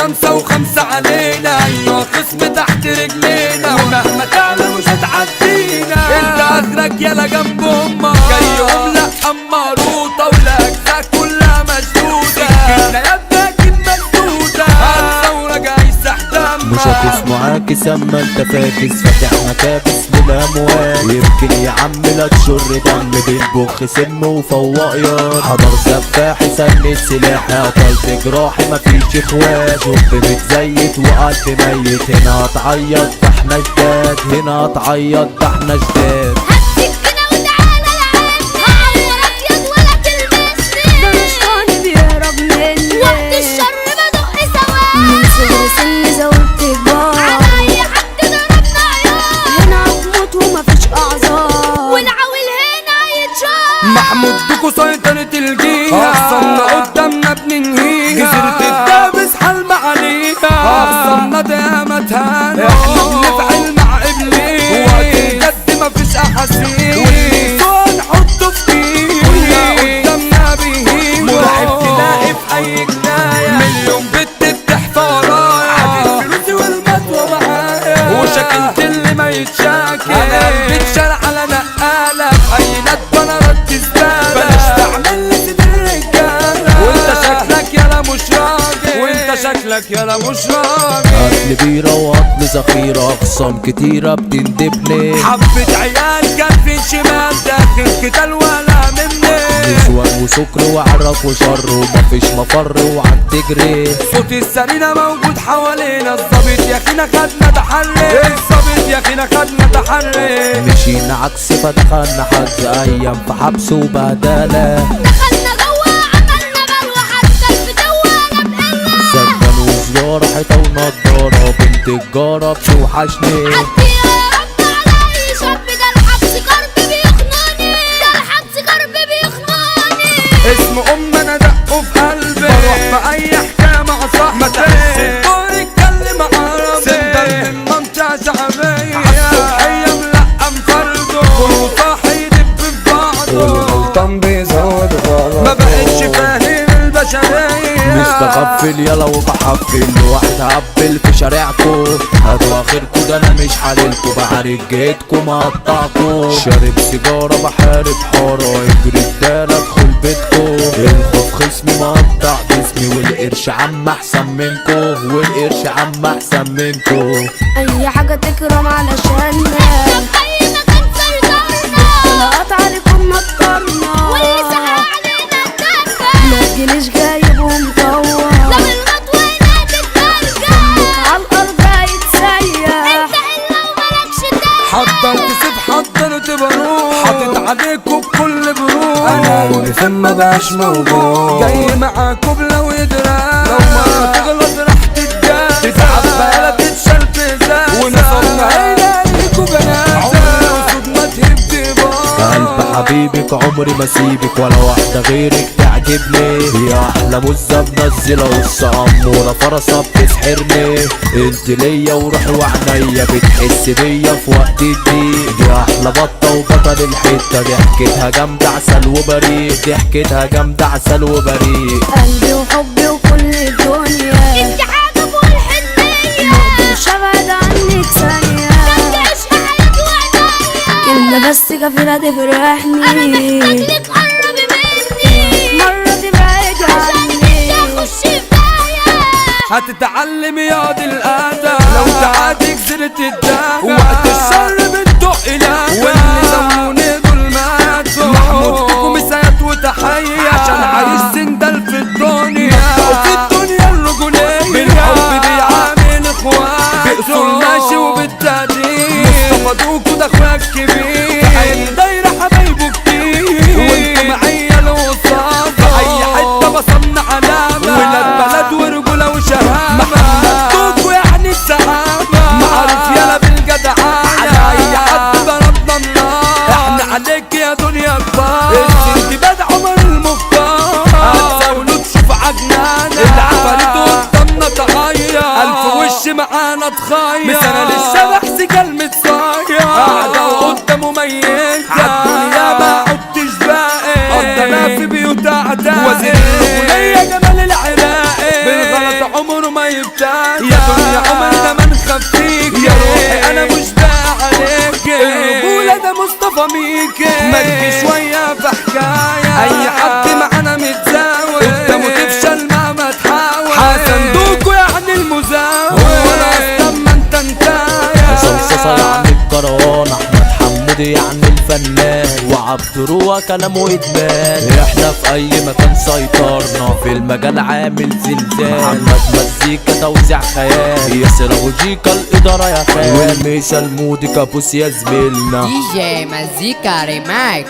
خمسة وخمسة علينا، ايوه خصم تحت رجلينا، ومهما تعلى مش هتعدينا. انت اخرك يلا جنب امك، جايهم لا مروطة والاجزاء كلها مشدودة، سكتنا يا ابني اكيد مسدودة، الثورة جاي سحتمك. مش هتسمع عاكس اما انت فاكس، فاتح مكابس للاموال، يمكن يا عم لا تشر دم، بيطبخ سم وفواقيار، حضر سفاح سند سلاحي، قتلت جراحي مفيش اخوات، شوف متزيت وقلب ميت، هنا هتعيط ده احنا جداد، هنا هتعيط ده احنا جداد. محمود دوكو سيطرة الجيهة، أخصمنا قدامنا بننهيها، جزيرة الدابس حلم عليها، أخصمنا دايما تهانا، احنا بنفعل مع إبليس، وقت الجد مفيش أحاسيس، ونحطه في كيس، كلنا قدامنا بيهيمو، مرعب تلاقي في أي جناية، مليون بت بتحفى ورايا، عادي فلوسي والمدوى معايا، وشكلت اللي ما يتشاكل، أنا قلبي اتشال على نقالة، في أي ندبة أنا ركز بلاش تعمل لي سيد الرجالة، وانت شكلك يالا مش راجل، وانت شكلك يالا مش راجل. قتل بيرة وقتل ذخيرة، أقسام كتيرة بتندبني، حبة عيال كافين شمال داخل قتال ولا مني، نسوان وسكر وعرق وشر ومفيش مفر وعم تجري، صوت السرينة موجود حوالينا، الظابط يا اخينا خدنا تحري، الظابط يا اخينا خدنا تحري، مشينا عكس فدخلنا حجز أيام في حبس وبهدلة، دخلنا جوا عملنا بلوى حتى الفتوة انا بقلة، سكن وزيارة حيطة ونضارة، بنت الجارة بتوحشني، عدي يا رب على اي شاب، ده الحبس كرب بيخنقني، ده الحبس كرب بيخنقني. اسم انا دقه في قلبي، بروح في اي حكايه مع صاحبي، مدرس الدور اتكلم عربي، سندل من منطقه شعبيه، عالصبحيه ملقم فرده، كله صاحي يدب في بعضه، والغلطان بيزود غلط، ما بقتش فاهم البشريه، مستغفل يلا وبحفل لوحدي هقبل في شارعكو، هاتوا اخركو ده انا مش حللكو، بعارك جيتكو مقطعكو، شارب سيجارة بحارب حارة، اجري الدالة ادخل بيتكو، الخوف خصمي مقطع جسمي، والقرش عم احسن منكو، والقرش عم احسن منكو، اي حاجة تكرم علشاننا، في اي مكان سيطرنا، طلقات عليكم نطرنا، واللي سهى علينا الدفة، ما تجيليش جايب ومطور، لو المطوة هنا تترجع، عالارض هيتسيح، انت الا ومالكش دعوة، حضرت سيف حضرت بارود، حاطط عليكم بكل برود، انا اللي فين مبقاش موجود، جاي معاكم لو يدرى، لو ما تغلط راح تتجاز، تتعب بقالة تتشال في ازاز، ونصرنا هيلاقيكوا جنازة، عمري اسود ما تهد باظ، قلب حبيبك عمري ما سيبك، ولا واحدة غيرك تعجبني، يا احلى مزة منزلة وسط امورة فرصة بتسحرني، انت ليا وروحي وعنيا، بتحس بيا في وقت الضيق، يا احلى بطة وبطل الحتة، ضحكتها جامدة عسل وبريء، ضحكتها جامدة عسل وبريء، قلبي وحبي وكل الدنيا، انت حاجة فوق الحنية، مقدرش ابعد عنك ثانية، ده عشق حياتي وعينيا، كلمة بس كفيلة تفرحني، انا محتاجلك قربي مني، مرة تبعد عني، عشان انت تخشي في داهية، هتتعلم ياض الأذى، لو تعادي جزيرة الدهى، وقت الشر بتدق إلهى، واللي زموني دول ماتوا، محمود دوكو مسايات وتحية، عشان عايش سندل في الدنيا، وفي الدنيا الرجولية، بالحب بيعامل اخواته، بأصول ماشي وبالتقدير، مصطفى دوكو ده اخويا الكبير، في أي دايرة حبايبه كتير، وانتوا معايا الوصافة، في أي حتة بصمنا علامة، ولاد بلد ورجولة وشهامة، محمد دوكو يعني السعادة، معروف يلا يا دنيا عمرنا ما نخفيك يا روحي انا مش باقي عليك الرجولة ده مصطفى ميكي ما تجي شوية في حكاية اي حد معانا متزاوي قدامه تفشل مهما تحاول حسن دوكو يعني المزاول وانا اصلا ما انت انتايا صلصة يعني الكروان احمد حمودي يعني الفنان وعبد روى كلامه ادمان احنا في اي مكان سيطرنا في المجال عامل زلزال محمد مزيكا توزيع خيال ياسر ابو جيكا الاداره يا خال والميشا المودي كابوس يا زميلنا DJ Mazika Remix